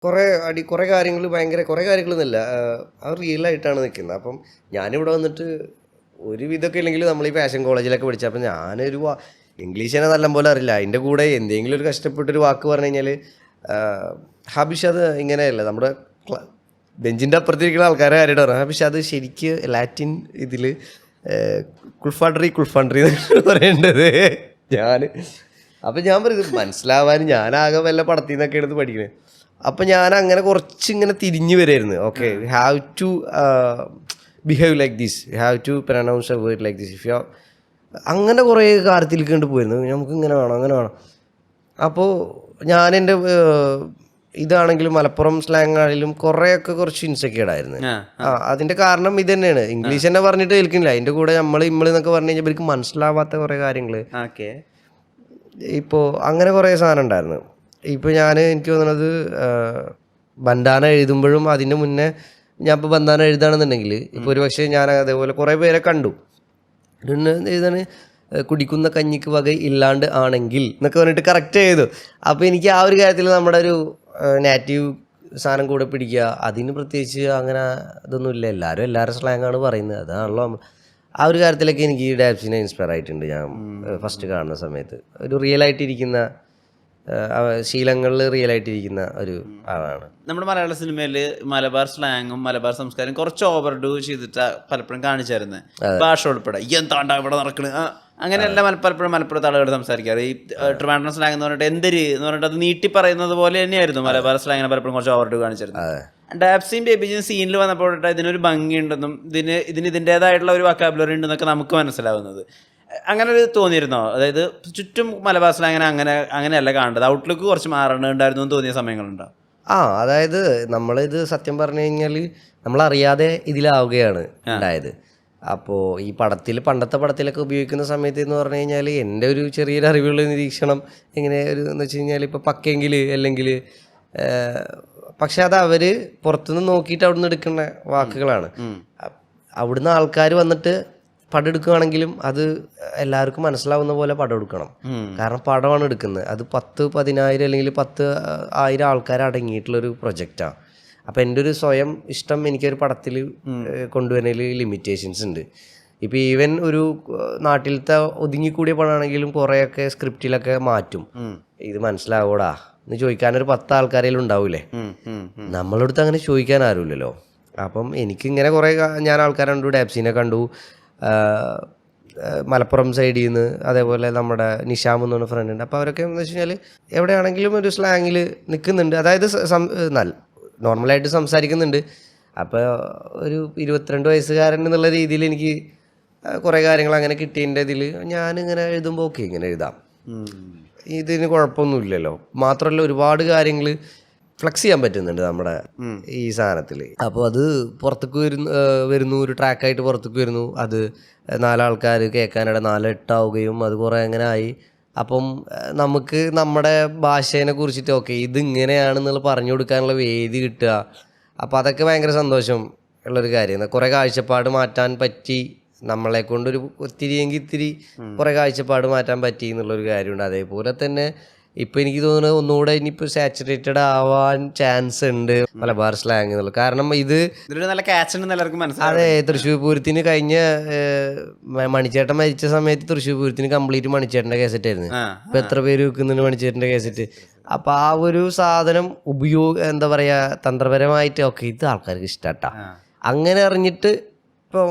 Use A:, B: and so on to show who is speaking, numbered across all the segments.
A: കുറേ കാര്യങ്ങൾ ഭയങ്കര കുറേ കാര്യങ്ങളൊന്നുമില്ല. അത് റിയലായിട്ടാണ് നിൽക്കുന്നത്. അപ്പം ഞാനിവിടെ വന്നിട്ട് ഒരു വിധമൊക്കെ ഇല്ലെങ്കിൽ നമ്മൾ ഈ ഫാഷൻ കോളേജിലൊക്കെ പഠിച്ചത്. അപ്പം ഞാനൊരു ഇംഗ്ലീഷ് തന്നെ നല്ലപോലെ അറിയില്ല. അതിൻ്റെ കൂടെ എന്തെങ്കിലും ഒരു കഷ്ടപ്പെട്ടൊരു വാക്ക് പറഞ്ഞു കഴിഞ്ഞാൽ ഹബിഷ് അത് ഇങ്ങനെയല്ല. നമ്മുടെ ബെഞ്ചിൻ്റെ അപ്പുറത്തിരിക്കുന്ന ആൾക്കാരെ കാര്യമായിട്ട് പറഞ്ഞു. ഹബിഷ് അത് ശരിക്ക് ലാറ്റിൻ ഇതിൽ കുൾഫാണ്ട്രി എന്ന് പറയേണ്ടത് അപ്പം ഞാൻ പറയുന്നത് മനസ്സിലാവാൻ ഞാനാകെ വല്ല പടത്തിൽ നിന്നൊക്കെ എടുത്ത് പഠിക്കണേ. അപ്പം ഞാൻ അങ്ങനെ കുറച്ചിങ്ങനെ തിരിഞ്ഞു വരായിരുന്നു. Okay, have to behave like this, have to pronounce a word like this, if you അങ്ങനെ കുറേ കാര്യത്തിലേക്ക് കൊണ്ട് പോയിരുന്നു. നമുക്ക് ഇങ്ങനെ വേണം അങ്ങനെ വേണം. അപ്പോൾ ഞാൻ എൻ്റെ ഇതാണെങ്കിലും മലപ്പുറം സ്ലാങ് ആണെങ്കിലും കുറേയൊക്കെ കുറച്ച് ഇൻസെക്യൂർഡായിരുന്നു. അതിൻ്റെ കാരണം ഇത് തന്നെയാണ്. ഇംഗ്ലീഷ് തന്നെ പറഞ്ഞിട്ട് കേൾക്കുന്നില്ല. അതിൻ്റെ കൂടെ ഇമ്മളെന്നൊക്കെ പറഞ്ഞു കഴിഞ്ഞാൽ ഇവർക്ക് മനസ്സിലാവാത്ത കുറേ കാര്യങ്ങൾ. ഇപ്പോൾ അങ്ങനെ കുറേ സാധനം ഉണ്ടായിരുന്നു. ഇപ്പോൾ എനിക്ക് തോന്നുന്നത് ബന്ധാന എഴുതുമ്പോഴും അതിൻ്റെ മുന്നേ ഞാൻ ഇപ്പോൾ ബന്ധാന എഴുതുകയാണെന്നുണ്ടെങ്കിൽ ഇപ്പോൾ ഒരു പക്ഷേ ഞാൻ അതേപോലെ കുറേ പേരെ കണ്ടു എഴുതാണ് കുടിക്കുന്ന കഞ്ഞിക്ക് വക ഇല്ലാണ്ട് ആണെങ്കിൽ എന്നൊക്കെ പറഞ്ഞിട്ട് കറക്റ്റ് ചെയ്തു. അപ്പോൾ എനിക്ക് ആ ഒരു കാര്യത്തിൽ നമ്മുടെ ഒരു നാറ്റീവ് സാധനം കൂടെ പിടിക്കുക, അതിന് പ്രത്യേകിച്ച് അങ്ങനെ ഇതൊന്നുമില്ല. എല്ലാവരും എല്ലാവരുടെ സ്ലാങ്ങാണ് പറയുന്നത്. അതാണല്ലോ ആ ഒരു കാര്യത്തിലൊക്കെ എനിക്ക് ഈ ഡാപ്സിനെ ഇൻസ്പയർ ആയിട്ടുണ്ട്. ഞാൻ ഫസ്റ്റ് കാണുന്ന സമയത്ത് ഒരു റിയലായിട്ടിരിക്കുന്ന ശീലങ്ങളിൽ റിയലായിട്ടിരിക്കുന്ന ഒരു ആളാണ്.
B: നമ്മുടെ മലയാള സിനിമയിൽ മലബാർ സ്ലാങ്ങും മലബാർ സംസ്കാരം കുറച്ച് ഓവർഡു ചെയ്തിട്ട് പലപ്പോഴും കാണിച്ചായിരുന്നു. ഭാഷ ഉൾപ്പെടെ എന്താണ്ടാ ഇവിടെ നടക്കണത് അങ്ങനെയല്ല പലപ്പോഴും മലപ്പുറത്ത് ആളുകൾ സംസാരിക്കാറ്. ഈ ട്രിവാൻഡ്രം സ്ലാങ് എന്ന് പറഞ്ഞിട്ട് എന്തൊരു എന്ന് പറഞ്ഞിട്ട് അത് നീട്ടി പറയുന്നത് പോലെ തന്നെയായിരുന്നു മലബാർ സ്ലാങ്ങിനെ പലപ്പോഴും കുറച്ച് ഓവർഡു കാണിച്ചിരുന്നത്. ഡാപ്സിയും ബേബിജിയും സീനിൽ വന്നപ്പോൾ ഇതിനൊരു ഭംഗിയുണ്ടെന്നും ഇതിൻ്റെതായിട്ടുള്ള ഒരു വൊക്കാബുലറി ഉണ്ടെന്നൊക്കെ നമുക്ക് മനസ്സിലാവുന്നത്. അങ്ങനെ ഒരു തോന്നിയിരുന്നോ? അതായത് ചുറ്റും മലബാർ സ്ലാങ് അങ്ങനെയല്ല കാണേണ്ടത്, ഔട്ട്ലുക്ക് കുറച്ച് മാറേണ്ടതായിരുന്നു എന്ന് തോന്നിയ സമയങ്ങളുണ്ടോ?
A: അതായത് നമ്മളിത് സത്യം പറഞ്ഞു കഴിഞ്ഞാൽ നമ്മളറിയാതെ ഇതിലാവുകയാണ് ഉണ്ടായത്. അപ്പോൾ ഈ പണ്ടത്തെ പടത്തിലൊക്കെ ഉപയോഗിക്കുന്ന സമയത്ത് എന്ന് പറഞ്ഞു കഴിഞ്ഞാൽ എൻ്റെ ഒരു ചെറിയൊരു അറിവുള്ള നിരീക്ഷണം എങ്ങനെ ഒരു എന്ന് വെച്ച് കഴിഞ്ഞാൽ ഇപ്പോൾ പക്കെങ്കിൽ അല്ലെങ്കിൽ പക്ഷെ അത് അവർ പുറത്തുനിന്ന് നോക്കിയിട്ട് അവിടുന്ന് എടുക്കുന്ന വാക്കുകളാണ്. അവിടുന്ന് ആൾക്കാർ വന്നിട്ട് പടം എടുക്കുകയാണെങ്കിലും അത് എല്ലാവർക്കും മനസ്സിലാവുന്ന പോലെ പടം എടുക്കണം. കാരണം പടമാണ് എടുക്കുന്നത്. അത് 10,000 അല്ലെങ്കിൽ 10,000 ആൾക്കാർ അടങ്ങിയിട്ടുള്ളൊരു പ്രൊജക്റ്റാണ്. അപ്പോൾ എൻ്റെ ഒരു സ്വയം ഇഷ്ടം എനിക്കൊരു പടത്തിൽ കൊണ്ടുവരുന്നതിൽ ലിമിറ്റേഷൻസ് ഉണ്ട്. ഇപ്പോൾ ഈവൻ ഒരു നാട്ടിലത്തെ ഒതുങ്ങിക്കൂടിയ പടമാണെങ്കിലും കുറേയൊക്കെ സ്ക്രിപ്റ്റിലൊക്കെ മാറ്റും. ഇത് മനസ്സിലാവൂടാ എന്ന് ചോദിക്കാനൊരു 10 ആൾക്കാരെങ്കിലും ഉണ്ടാവൂലേ. നമ്മളടുത്ത് അങ്ങനെ ചോദിക്കാൻ ആരുമില്ലല്ലോ. അപ്പം എനിക്കിങ്ങനെ കുറേ ഞാൻ ആൾക്കാരെ കണ്ടു, ഡാപ്സിനെ കണ്ടു, മലപ്പുറം സൈഡിൽ നിന്ന്, അതേപോലെ നമ്മുടെ നിഷാം എന്ന് പറഞ്ഞ ഫ്രണ്ട് ഉണ്ട്. അപ്പോൾ അവരൊക്കെ എന്ന് വെച്ച് കഴിഞ്ഞാൽ എവിടെയാണെങ്കിലും ഒരു സ്ലാങ്ങിൽ നിൽക്കുന്നുണ്ട്. അതായത് നോർമലായിട്ട് സംസാരിക്കുന്നുണ്ട്. അപ്പോൾ ഒരു 22 വയസ്സുകാരൻ എന്നുള്ള രീതിയിൽ എനിക്ക് കുറേ കാര്യങ്ങൾ അങ്ങനെ കിട്ടിയതിൻ്റെ ഇതിൽ ഞാനിങ്ങനെ എഴുതുമ്പോൾ ഓക്കെ ഇങ്ങനെ എഴുതാം, ഇതിന് കുഴപ്പമൊന്നുമില്ലല്ലോ. മാത്രമല്ല ഒരുപാട് കാര്യങ്ങൾ ഫ്ലെക്സ് ചെയ്യാൻ പറ്റുന്നുണ്ട് നമ്മുടെ ഈ സാധനത്തിൽ. അപ്പോൾ അത് പുറത്തേക്ക് വരുന്നു, ഒരു ട്രാക്കായിട്ട് പുറത്തേക്ക് വരുന്നു. അത് 4 ആൾക്കാർ കേൾക്കാനിടെ 4-8 ആവുകയും അത് കുറേ അങ്ങനെ ആയി. അപ്പം നമുക്ക് നമ്മുടെ ഭാഷേനെ കുറിച്ചിട്ട് ഓക്കെ ഇതിങ്ങനെയാണെന്നുള്ള പറഞ്ഞു കൊടുക്കാനുള്ള വേദി കിട്ടുക. അപ്പോൾ അതൊക്കെ ഭയങ്കര സന്തോഷം ഉള്ളൊരു കാര്യമാണ്. കുറേ കാഴ്ചപ്പാട് മാറ്റാൻ പറ്റി, നമ്മളെ കൊണ്ടൊരു ഇത്തിരി കുറേ കാഴ്ചപ്പാട് മാറ്റാൻ പറ്റി എന്നുള്ളൊരു കാര്യമുണ്ട്. അതേപോലെ തന്നെ ഇപ്പം എനിക്ക് തോന്നുന്നത് ഒന്നുകൂടെ ഇനിയിപ്പോൾ സാച്ചുറേറ്റഡ് ആവാൻ ചാൻസ് ഉണ്ട് മലബാർ സ്ലാങ് എന്നുള്ളത്. കാരണം ഇത്
B: നല്ല ക്യാച്ച് ഉണ്ടെന്ന് എല്ലാവർക്കും മനസ്സിലാവും.
A: അതെ, തൃശ്ശൂർ പൂരത്തിന് കഴിഞ്ഞ മണിച്ചേട്ടൻ മരിച്ച സമയത്ത് തൃശ്ശൂർ പൂരത്തിന് കംപ്ലീറ്റ് മണിച്ചേട്ടൻ്റെ കേസറ്റ് ആയിരുന്നു. ഇപ്പം എത്ര പേര് വെക്കുന്നുണ്ട് മണിച്ചേട്ടൻ്റെ കേസറ്റ്. അപ്പം ആ ഒരു സാധനം എന്താ പറയുക, തന്ത്രപരമായിട്ട് ഓക്കെ ഇത് ആൾക്കാർക്ക് ഇഷ്ടാട്ടാ അങ്ങനെ അറിഞ്ഞിട്ട് ഇപ്പോൾ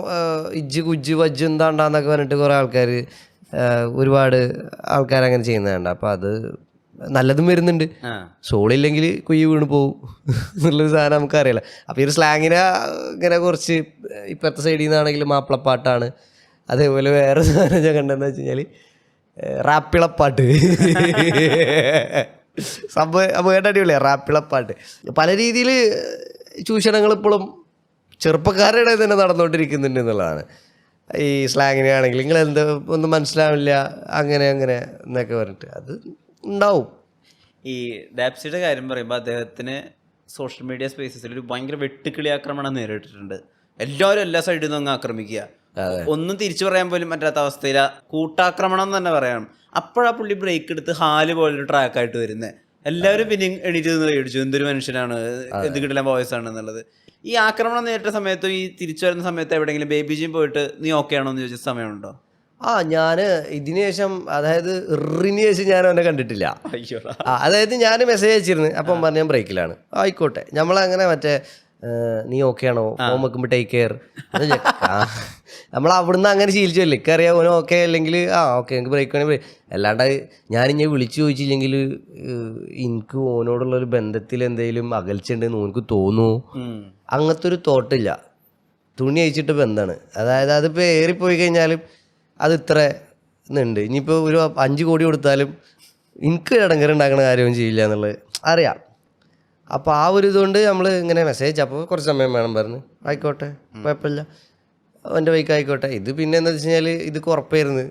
A: ഇജ്ജ് കുജ്ജ് വജ്ജ് എന്താണ്ടാന്നൊക്കെ പറഞ്ഞിട്ട് കുറേ ആൾക്കാർ ഒരുപാട് ആൾക്കാരങ്ങനെ ചെയ്യുന്നതുണ്ട്. അപ്പോൾ അത് നല്ലതും വരുന്നുണ്ട്. സോളില്ലെങ്കിൽ കുയ്യ് വീണ് പോവും എന്നുള്ളൊരു സാധനം നമുക്കറിയില്ല. അപ്പോൾ ഈ ഒരു സ്ലാങ്ങിനെ ഇങ്ങനെ കുറച്ച് ഇപ്പോഴത്തെ സൈഡിൽ നിന്നാണെങ്കിൽ മാപ്പിളപ്പാട്ടാണ്. അതേപോലെ വേറെ സാധനം ഞാൻ കണ്ടതെന്ന് വെച്ച് കഴിഞ്ഞാൽ റാപ്പിളപ്പാട്ട്. സംഭവം അടിപൊളിയാണ് റാപ്പിളപ്പാട്ട്. പല രീതിയിൽ ചൂഷണങ്ങൾ ഇപ്പോഴും ചെറുപ്പക്കാരുടെ തന്നെ നടന്നുകൊണ്ടിരിക്കുന്നുണ്ട് എന്നുള്ളതാണ്. ഈ സ്ലാങ്ങിനെ ആണെങ്കിൽ നിങ്ങൾ എന്താ ഒന്നും മനസ്സിലാവില്ല അങ്ങനെ എന്നൊക്കെ പറഞ്ഞിട്ട് അത് ഉണ്ടാവും.
B: ഈ ഡാപ്സിയുടെ കാര്യം പറയുമ്പോൾ അദ്ദേഹത്തിന് സോഷ്യൽ മീഡിയ സ്പേസസിൽ ഒരു ഭയങ്കര വെട്ടുക്കിളി ആക്രമണം നേരിട്ടിട്ടുണ്ട്. എല്ലാവരും എല്ലാ സൈഡിൽ നിന്നും അങ്ങ് ആക്രമിക്കുക, ഒന്നും തിരിച്ചു പറയാൻ പോലും പറ്റാത്ത അവസ്ഥയില കൂട്ടാക്രമണം എന്ന് തന്നെ പറയാം. അപ്പോഴാ പുള്ളി ബ്രേക്ക് എടുത്ത് ഹാല് പോലൊരു ട്രാക്കായിട്ട് വരുന്നത്. എല്ലാവരും പിന്നെ എണീറ്റ് നിന്ന് കൈയടിച്ചു, എന്തൊരു മനുഷ്യനാണ്, എന്ത് കിട്ടില്ല വോയിസ് ആണ് എന്നുള്ളത്. ഈ ആക്രമണം നേരിട്ട സമയത്തും ഈ തിരിച്ചു വരുന്ന സമയത്ത് എവിടെയെങ്കിലും ബേബി ജിം പോയിട്ട് നീ ഓക്കെ ആണോ എന്ന് ചോദിച്ച സമയമുണ്ടോ?
A: ഞാൻ ഇതിന് ശേഷം, അതായത് ഇറിന് ശേഷം ഞാൻ അവനെ കണ്ടിട്ടില്ല.
B: അയ്യോ,
A: അതായത് ഞാൻ മെസ്സേജ് അയച്ചിരുന്നു, അപ്പം പറഞ്ഞ ഞാൻ ബ്രേക്കിലാണ്. ആയിക്കോട്ടെ, നമ്മളങ്ങനെ മറ്റേ നീ ഓക്കെ ആണോ, ഫോൺ വെക്കുമ്പോൾ ടേക്ക് കെയർ, നമ്മൾ അവിടുന്ന് അങ്ങനെ ശീലിച്ചല്ലേ. എനിക്കറിയാം ഓനോ ഓക്കെ അല്ലെങ്കിൽ ഓക്കെ എനിക്ക് ബ്രേക്ക് വേണമെങ്കിൽ അല്ലാണ്ട് ഞാനിങ്ങനെ വിളിച്ചു ചോദിച്ചില്ലെങ്കിൽ എനിക്ക് ഓനോടുള്ളൊരു ബന്ധത്തിൽ എന്തെങ്കിലും അകൽച്ച ഉണ്ടെന്ന് ഓനക്ക് തോന്നുമോ, അങ്ങനത്തെ ഒരു തോട്ടില്ല. തുണി അയച്ചിട്ട് ബന്ധമാണ്. അതായത് അതിപ്പോൾ ഏറിപ്പോയി കഴിഞ്ഞാലും അത് ഇത്ര ഇന്നുണ്ട്. ഇനിയിപ്പോൾ ഒരു 5 കോടി കൊടുത്താലും എനിക്ക് ഇടങ്ങറുണ്ടാക്കുന്ന കാര്യമൊന്നും ചെയ്യില്ല എന്നുള്ളത് അറിയാം. അപ്പോൾ ആ ഒരു ഇതുകൊണ്ട് നമ്മൾ ഇങ്ങനെ മെസ്സേജ്, അപ്പോൾ കുറച്ച് സമയം വേണം പറഞ്ഞ്, ആയിക്കോട്ടെ കുഴപ്പമില്ല, അവൻ്റെ ബൈക്ക് ആയിക്കോട്ടെ. ഇത് പിന്നെ എന്താ വെച്ച് കഴിഞ്ഞാൽ ഇത് കുറപ്പായിരുന്നു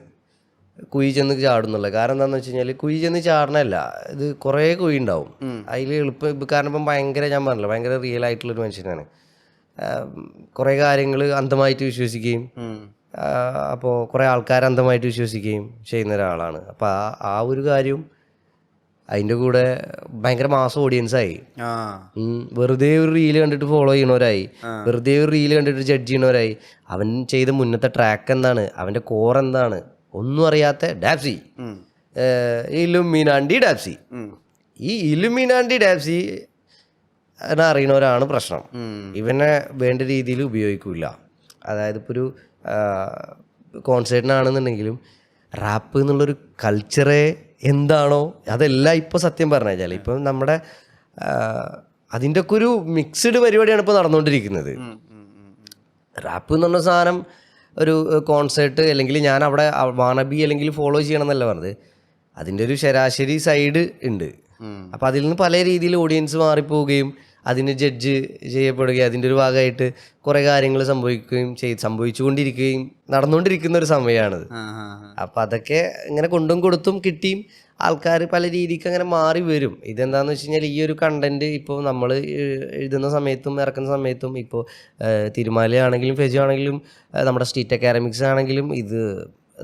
A: കുഴി ചെന്ന് ചാടുന്നുള്ളത്. കാരണം എന്താണെന്ന് വെച്ച് കഴിഞ്ഞാൽ കുഴി ചെന്ന് ചാടണമല്ല, ഇത് കുറേ കുഴി ഉണ്ടാവും അതിൽ എളുപ്പം. കാരണം ഇപ്പം ഭയങ്കര, ഞാൻ പറഞ്ഞില്ല, ഭയങ്കര റിയൽ ആയിട്ടുള്ളൊരു മനുഷ്യനാണ്. കുറേ കാര്യങ്ങൾ അന്ധമായിട്ട് വിശ്വസിക്കുകയും അപ്പോൾ കുറേ ആൾക്കാർ അന്ധമായിട്ട് വിശ്വസിക്കുകയും ചെയ്യുന്ന ഒരാളാണ്. അപ്പോൾ ആ ഒരു കാര്യം അതിൻ്റെ കൂടെ ഭയങ്കര മാസം ഓഡിയൻസായി. വെറുതെ ഒരു റീല് കണ്ടിട്ട് ഫോളോ ചെയ്യണവരായി, വെറുതെ ഒരു റീല് കണ്ടിട്ട് ജഡ്ജ് ചെയ്യണവരായി. അവൻ ചെയ്ത മുന്നത്തെ ട്രാക്ക് എന്താണ്, അവൻ്റെ കോർ എന്താണ് ഒന്നും അറിയാത്ത ഡാപ്സി, ഇലുമിനാണ്ടി ഡാപ്സി. ഈ ഇലുമിനാണ്ടി ഡാപ്സി അറിയണവരാണ് പ്രശ്നം. ഇവനെ വേണ്ട രീതിയിൽ ഉപയോഗിക്കില്ല. അതായത് ഇപ്പോൾ ഒരു കോൺസേർട്ടിനാണെന്നുണ്ടെങ്കിലും റാപ്പ് എന്നുള്ളൊരു കൾച്ചറെ എന്താണോ അതെല്ലാം ഇപ്പോൾ സത്യം പറഞ്ഞു കഴിഞ്ഞാൽ ഇപ്പം നമ്മുടെ അതിൻ്റെ ഒക്കെ ഒരു മിക്സ്ഡ് പരിപാടിയാണ് ഇപ്പോൾ നടന്നുകൊണ്ടിരിക്കുന്നത്. റാപ്പ് എന്ന് പറഞ്ഞ സാധനം ഒരു കോൺസേർട്ട് അല്ലെങ്കിൽ ഞാൻ അവിടെ വാണബി അല്ലെങ്കിൽ ഫോളോ ചെയ്യണം എന്നല്ല പറഞ്ഞത്, അതിൻ്റെ ഒരു ശരാശരി സൈഡ് ഉണ്ട്. അപ്പം അതിൽ നിന്ന് പല രീതിയിൽ ഓഡിയൻസ് മാറിപ്പോവുകയും അതിന് ജഡ്ജ് ചെയ്യപ്പെടുകയും അതിൻ്റെ ഒരു ഭാഗമായിട്ട് കുറേ കാര്യങ്ങൾ സംഭവിച്ചുകൊണ്ടിരിക്കുകയും നടന്നുകൊണ്ടിരിക്കുന്ന ഒരു സമയമാണിത്. അപ്പം അതൊക്കെ ഇങ്ങനെ കൊണ്ടും കൊടുത്തും കിട്ടിയും ആൾക്കാർ പല രീതിക്ക് അങ്ങനെ മാറി വരും. ഇതെന്താണെന്ന് വെച്ച് കഴിഞ്ഞാൽ ഈ ഒരു കണ്ടൻറ്റ് ഇപ്പോൾ നമ്മൾ എഴുതുന്ന സമയത്തും ഇറക്കുന്ന സമയത്തും ഇപ്പോൾ തിരുമാലയാണെങ്കിലും ഫെജു ആണെങ്കിലും നമ്മുടെ സ്ട്രീറ്റ് അക്കാഡമിക്സ് ആണെങ്കിലും ഇത്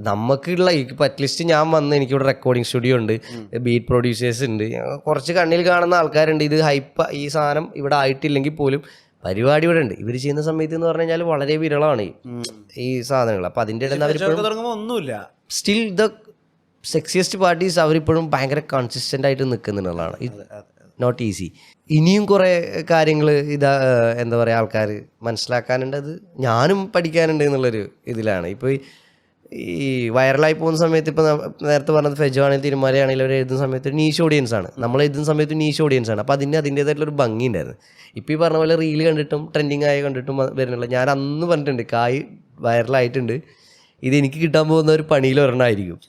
A: നമുക്കുള്ള ഇപ്പോൾ അറ്റ്ലീസ്റ്റ് ഞാൻ വന്ന് എനിക്കിവിടെ റെക്കോർഡിങ് സ്റ്റുഡിയോ ഉണ്ട്, ബീറ്റ് പ്രൊഡ്യൂസേഴ്സ് ഉണ്ട്, കുറച്ച് കണ്ണിൽ കാണുന്ന ആൾക്കാരുണ്ട്. ഇത് ഹൈപ്പ് ഈ സാധനം ഇവിടെ ആയിട്ടില്ലെങ്കിൽ പോലും പരിപാടി ഇവിടെ ഉണ്ട്. ഇവർ ചെയ്യുന്ന സമയത്ത് എന്ന് പറഞ്ഞു കഴിഞ്ഞാൽ വളരെ വിരളമാണ് ഈ സാധനങ്ങൾ. അപ്പം അതിൻ്റെ ഇടയിൽ
B: ഒന്നുമില്ല.
A: സ്റ്റിൽ ദ സെക്സിയസ്റ്റ് പാർട്ടീസ് അവരിപ്പോഴും ഭയങ്കര കൺസിസ്റ്റൻ്റ് ആയിട്ട് നിൽക്കുന്നുള്ളതാണ്. Not easy. ഇനിയും കുറേ കാര്യങ്ങൾ എന്താ പറയുക ആൾക്കാർ മനസ്സിലാക്കാനുണ്ട്, അത് ഞാനും പഠിക്കാനുണ്ട് എന്നുള്ളൊരു ഇതിലാണ്. ഇപ്പോൾ ഈ വൈറലായി പോകുന്ന സമയത്ത് ഇപ്പോൾ നേരത്തെ പറഞ്ഞത് ഫെജോ ആണെങ്കിലും തിരുമാലയാണെങ്കിലും അവർ എഴുതുന്ന സമയത്ത് നീഷ് ഓഡിയൻസ് ആണ്, നമ്മൾ എഴുതുന്ന സമയത്ത് നീഷ് ഓഡിയൻസ് ആണ്. അപ്പോൾ അതിൻ്റേതായിട്ടുള്ളൊരു ഭംഗി ഉണ്ടായിരുന്നു. ഇപ്പോൾ ഈ പറഞ്ഞ പോലെ റീല് കണ്ടിട്ടും ട്രെൻഡിങ് ആയി കണ്ടിട്ടും വരുന്നില്ല. ഞാൻ അന്ന് പറഞ്ഞിട്ടുണ്ട് കായ് വൈറലായിട്ടുണ്ട്, ഇത് എനിക്ക് കിട്ടാൻ പോകുന്ന ഒരു പണിയിൽ ഒരെണ്ണമായിരിക്കും.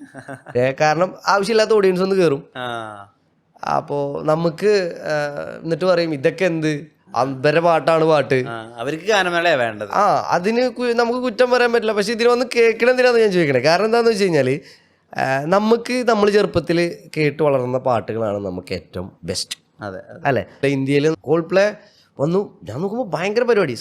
A: കാരണം ആവശ്യമില്ലാത്ത ഓഡിയൻസ് ഒന്ന് കയറും. അപ്പോൾ നമുക്ക് എന്നിട്ട് പറയും ഇതൊക്കെ എന്ത് അമ്പര പാട്ടാണ് പാട്ട്,
B: അവർക്ക് ഗാനമേളയാണ് വേണ്ടത്.
A: അതിന് നമുക്ക് കുറ്റം പറയാൻ പറ്റില്ല. പക്ഷെ ഇതിന് വന്ന് കേൾക്കണം എന്തിനാന്ന് ഞാൻ ചോദിക്കണേ. കാരണം എന്താണെന്ന് വെച്ച് കഴിഞ്ഞാൽ നമ്മൾ ചെറുപ്പത്തിൽ കേട്ട് വളർന്ന പാട്ടുകളാണ് നമുക്ക് ഏറ്റവും ബെസ്റ്റ്.
B: അതെ
A: അല്ലേ? ഇന്ത്യയിൽ കോൾപ്ലേ വന്നു, ഞാൻ നോക്കുമ്പോൾ ഭയങ്കര പരിപാടി.